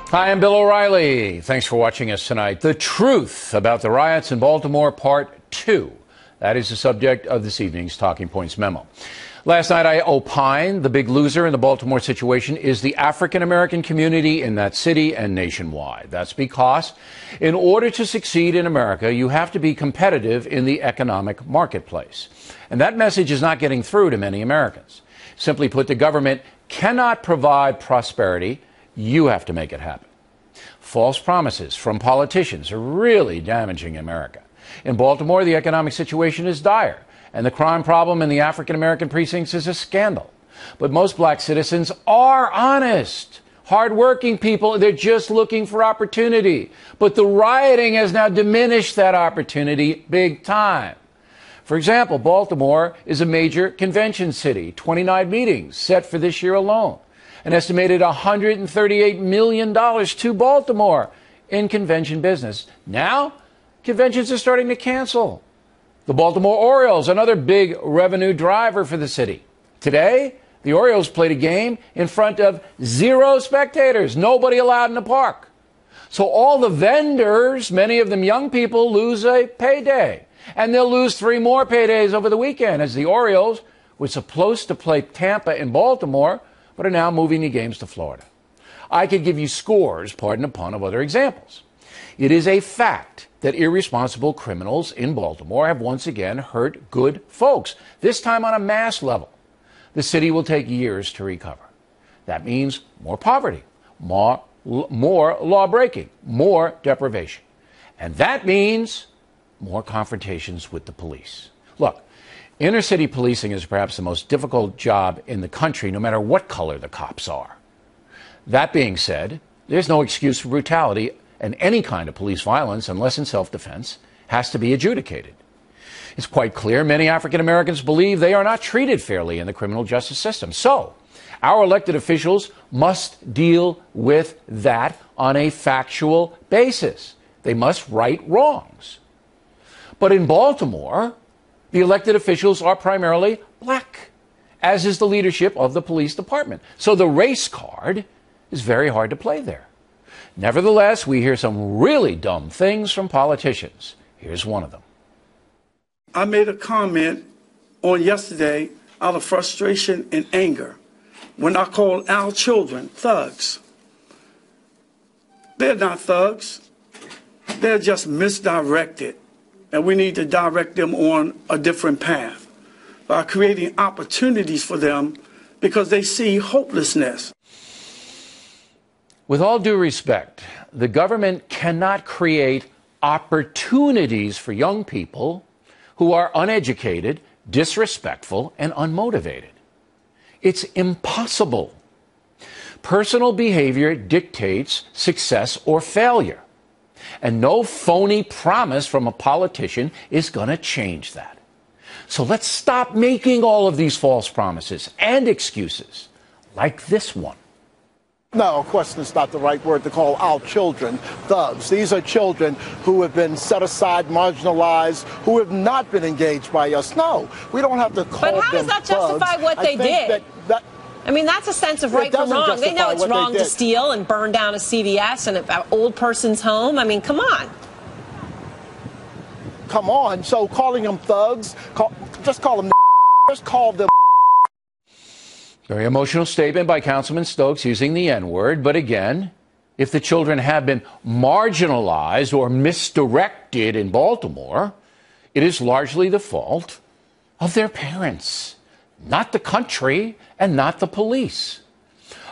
Hi, I'm Bill O'Reilly. Thanks for watching us tonight. The truth about the riots in Baltimore, Part 2. That is the subject of this evening's Talking Points memo. Last night I opined the big loser in the Baltimore situation is the African-American community in that city and nationwide. That's because in order to succeed in America, you have to be competitive in the economic marketplace. And that message is not getting through to many Americans. Simply put, the government cannot provide prosperity. You have to make it happen. False promises from politicians are really damaging America. In Baltimore, the economic situation is dire, and the crime problem in the African-American precincts is a scandal. But most black citizens are honest, hardworking people. They're just looking for opportunity. But the rioting has now diminished that opportunity big time. For example, Baltimore is a major convention city, 29 meetings set for this year alone. An estimated $138 million to Baltimore in convention business. Now, conventions are starting to cancel. The Baltimore Orioles, another big revenue driver for the city. Today, the Orioles played a game in front of 0 spectators, nobody allowed in the park. So all the vendors, many of them young people, lose a payday. And they'll lose 3 more paydays over the weekend as the Orioles were supposed to play Tampa in Baltimore, but are now moving the games to Florida. I could give you scores, pardon the pun, of other examples. It is a fact that irresponsible criminals in Baltimore have once again hurt good folks, this time on a mass level. The city will take years to recover. That means more poverty, more law-breaking, more deprivation. And that means more confrontations with the police. Look, inner city policing is perhaps the most difficult job in the country, no matter what color the cops are. That being said, there's no excuse for brutality, and any kind of police violence, unless in self-defense, has to be adjudicated. It's quite clear many African Americans believe they are not treated fairly in the criminal justice system. So, our elected officials must deal with that on a factual basis. They must right wrongs. But in Baltimore, the elected officials are primarily black, as is the leadership of the police department. So the race card is very hard to play there. Nevertheless, we hear some really dumb things from politicians. Here's one of them. I made a comment on yesterday out of frustration and anger when I called our children thugs. They're not thugs. They're just misdirected. And we need to direct them on a different path by creating opportunities for them because they see hopelessness. With all due respect, the government cannot create opportunities for young people who are uneducated, disrespectful, and unmotivated. It's impossible. Personal behavior dictates success or failure. And no phony promise from a politician is going to change that. So let's stop making all of these false promises and excuses, like this one. No, of course, it's not the right word to call our children thugs. These are children who have been set aside, marginalized, who have not been engaged by us. No, we don't have to call them thugs. But how does that justify what they did? I mean, that's a sense of right from wrong. They know it's wrong to steal and burn down a CVS and an old person's home. I mean, come on. Come on. So calling them thugs, just call them just call them. Very emotional statement by Councilman Stokes using the N-word. But again, if the children have been marginalized or misdirected in Baltimore, it is largely the fault of their parents, not the country and not the police.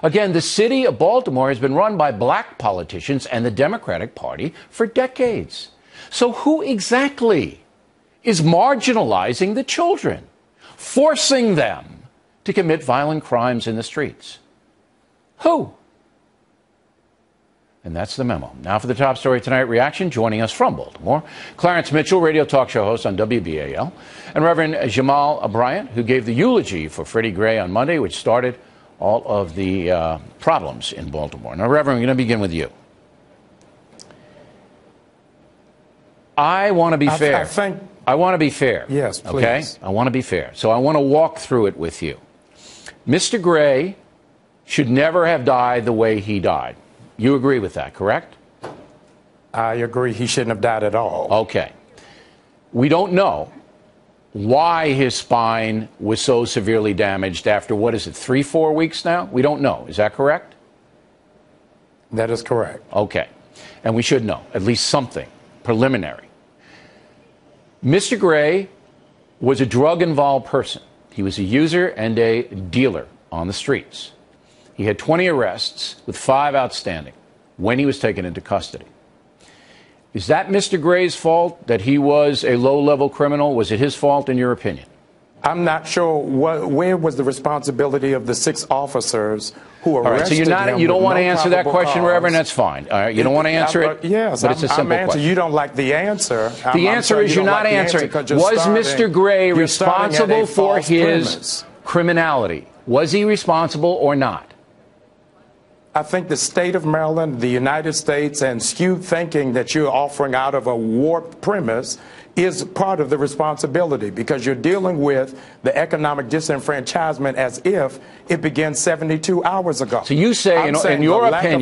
Again, the city of Baltimore has been run by black politicians and the Democratic Party for decades. So who exactly is marginalizing the children, forcing them to commit violent crimes in the streets? Who? And that's the memo. Now for the top story tonight, reaction joining us from Baltimore, Clarence Mitchell, radio talk show host on WBAL, and Reverend Jamal Bryant, who gave the eulogy for Freddie Gray on Monday, which started all of the problems in Baltimore. Now, Reverend, we're going to begin with you. I want to be fair. I want to be fair. Yes, please. Okay? I want to be fair. So I want to walk through it with you. Mr. Gray should never have died the way he died. You agree with that, correct? I agree he shouldn't have died at all. Okay. We don't know why his spine was so severely damaged after, 3-4 weeks now? We don't know. Is that correct? That is correct. Okay. And we should know, at least something preliminary. Mr. Gray was a drug-involved person. He was a user and a dealer on the streets. He had 20 arrests with 5 outstanding when he was taken into custody. Is that Mr. Gray's fault that he was a low-level criminal? Was it his fault, in your opinion? I'm not sure where was the responsibility of the 6 officers who arrested him. All right, so you don't want to answer that question, Reverend? That's fine. All right, you don't want to answer it? Yes, but it's a simple question. You don't like the answer. The answer is you're not answering. Was Mr. Gray responsible for his criminality? Was he responsible or not? I think the state of Maryland, the United States, and skewed thinking that you're offering out of a warped premise is part of the responsibility, because you're dealing with the economic disenfranchisement as if it began 72 hours ago. So you say, in your opinion,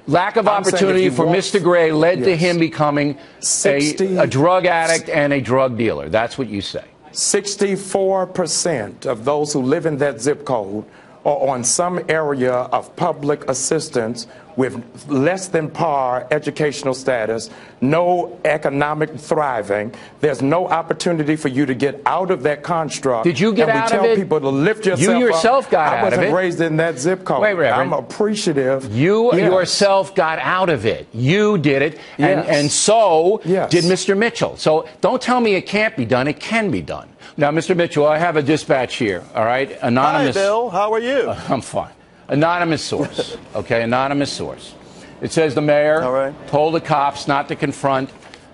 lack of opportunity for Mr. Gray led to him becoming a drug addict and a drug dealer. That's what you say. 64% of those who live in that zip code or on some area of public assistance with less than par educational status, no economic thriving. There's no opportunity for you to get out of that construct. Did you get out of it? And we tell people to lift yourself up. You yourself got out of it. I wasn't raised in that zip code. Wait, Reverend. I'm appreciative. You yourself got out of it. You did it. And so did Mr. Mitchell. So don't tell me it can't be done. It can be done. Now, Mr. Mitchell, I have a dispatch here, all right? Anonymous. Hi, Bill. How are you? I'm fine. Anonymous source, okay? Anonymous source. It says the mayor told the cops not to confront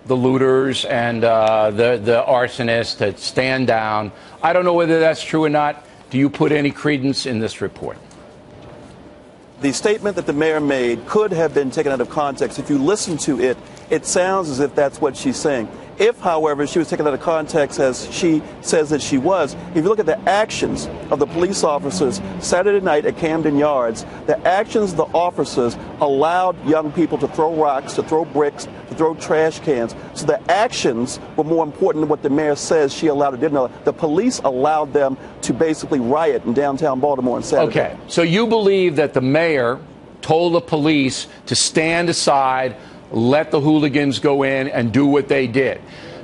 the looters and the arsonists, to stand down. I don't know whether that's true or not. Do you put any credence in this report? The statement that the mayor made could have been taken out of context. If you listen to it, it sounds as if that's what she's saying. If, however, she was taken out of context as she says that she was, if you look at the actions of the police officers Saturday night at Camden Yards, the actions of the officers allowed young people to throw rocks, to throw bricks, to throw trash cans. So the actions were more important than what the mayor says she allowed to do. No, the police allowed them to basically riot in downtown Baltimore on Saturday. Okay, so you believe that the mayor told the police to stand aside, let the hooligans go in and do what they did.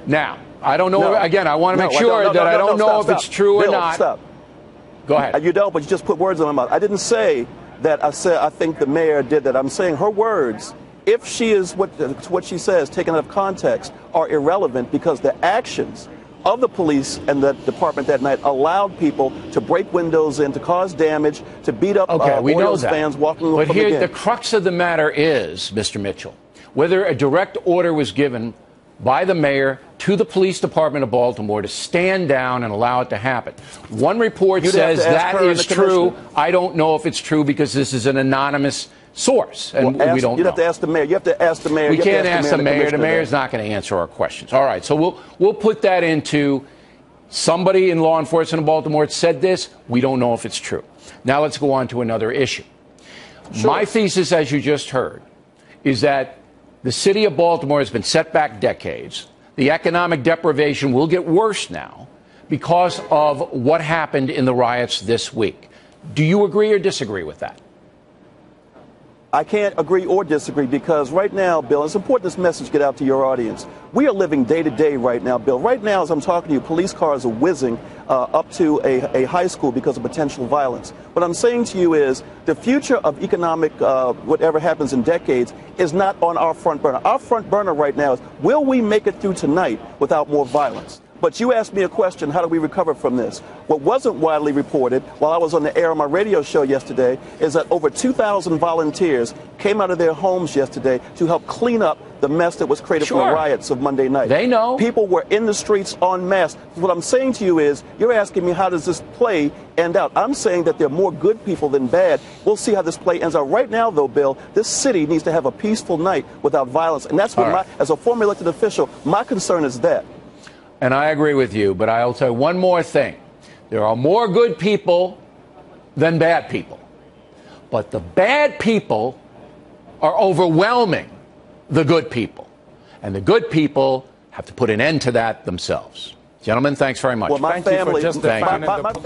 Now, I don't know. Again, I want to make sure that I don't know if it's true or not. Stop. Go ahead. You don't, but you just put words in my mouth. I didn't say that. I said I think the mayor did that. I'm saying her words, if she is what she says, taken out of context, are irrelevant because the actions of the police and the department that night allowed people to break windows in, to cause damage, to beat up Orioles fans walking from the game. But here, the crux of the matter is, Mr. Mitchell, whether a direct order was given by the mayor to the police department of Baltimore to stand down and allow it to happen. One report says that is true. I don't know if it's true because this is an anonymous source, and we don't know. You'd have to ask the mayor. You have to ask the mayor. We can't ask the mayor. The mayor's not going to answer our questions. All right, so we'll put that into somebody in law enforcement in Baltimore said this. We don't know if it's true. Now let's go on to another issue. Sure. My thesis, as you just heard, is that the city of Baltimore has been set back decades. The economic deprivation will get worse now because of what happened in the riots this week. Do you agree or disagree with that? I can't agree or disagree because right now, Bill, it's important this message get out to your audience. We are living day to day right now, Bill. Right now, as I'm talking to you, police cars are whizzing up to a high school because of potential violence. What I'm saying to you is the future of economic, whatever happens in decades, is not on our front burner. Our front burner right now is, will we make it through tonight without more violence? But you asked me a question, how do we recover from this? What wasn't widely reported while I was on the air on my radio show yesterday is that over 2,000 volunteers came out of their homes yesterday to help clean up the mess that was created from the riots of Monday night. They know. People were in the streets en masse. What I'm saying to you is, you're asking me how does this play end out? I'm saying that there are more good people than bad. We'll see how this play ends out. Right now, though, Bill, this city needs to have a peaceful night without violence. And that's what as a former elected official, my concern is that. And I agree with you, but I'll tell you one more thing. There are more good people than bad people. But the bad people are overwhelming the good people. And the good people have to put an end to that themselves. Gentlemen, thanks very much. Well, my Thank you for family, just defining the